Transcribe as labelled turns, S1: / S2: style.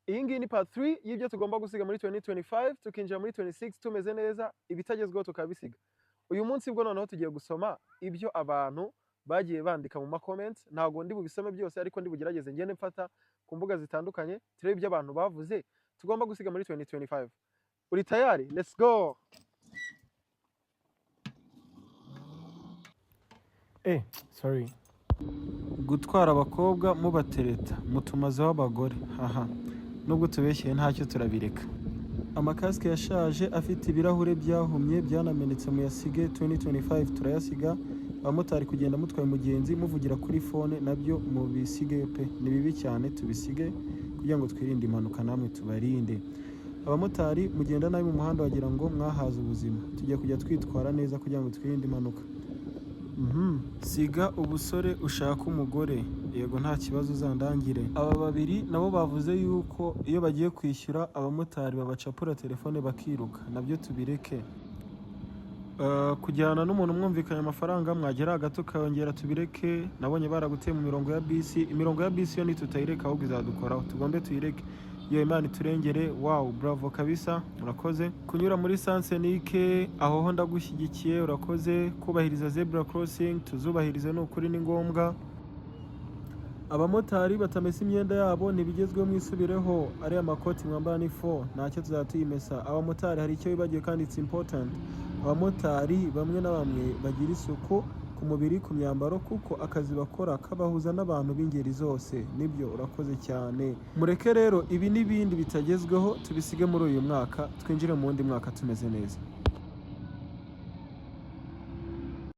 S1: Iyi ngiyi ni part 3 y'ibyo tugomba gusiga muri 2025 tukinjira muri 26 tumeze neza, ibitagezweho tukabisiga. Uyu munsi bwo noneho tugiye gusoma ibyo abantu bagiye bandika mu ma comments. Ntago ndi bubisome byose ariko ndi bugerageze ngende mfata ku mbuga zitandukanye turebe ibyo abantu bavuze tugomba gusiga muri 2025. Uri tayari? Let's go. Sorry. Gutwara abakobwa mubatereta mutumazeho abagore. Haha. Nubwo tubeshyeye ntacyo turabireka. Amakasike yashaje afite ibirahure byahumye byanamenetse mu yasige 2025 turayasiga. Abamotari kugenda mutwaye umugenzi muvugira kuri phone nabyo mu bisige pe. Ni bibi cyane tubisige kugira ngo twirinde impanuka namwe tubarinde. Abamotari mugenda nabi mu muhanda wagira ngo mwahaza ubuzima. Tugiye kujya twitwara neza kugira ngo twirinde impanuka. Siga ubusore ushaka umugore. Yego nta kibazo uzandangire. Aba babiri nabo bavuze yuko iyo bagiye kwishyura abamotari babacapura telefone bakiruka. Nabyo tubireke. Kujyana n'umuntu mwumvikanye amafaranga mwagera gato kayongera tubireke. Nabonye baraguteye mu mirongo ya bisi. Imirongo ya bisi yo nitutayireka ahubwo izadukoraho. Tugombe tuyireke. Iyo Imana iturengere. Wow, bravo kabisa. Urakoze. Kunyura muri Sansenike aho ho ndagushyigikiye. Urakoze. Kubahiriza zebra crossing tuzubahirize n'ukuri ni ngombwa. Abamotari batamesa imyenda yabo nibigezweho mwisubireho. Ari amakoti mwambara ni 4 ntacyo tuzatuyimesa. Abamotari hari icyo bibagiye kandi it's important. Abamotari bamwe na bamwe bagira isuku ku mubiri ku myambaro kuko akazi bakora kabahuza n'abantu b'ingeri zose. Nibyo urakoze cyane. Mureke rero ibi n'ibindi bitagezweho tubisige muri uyu mwaka twinjire mu wundi mwaka tumeze neza.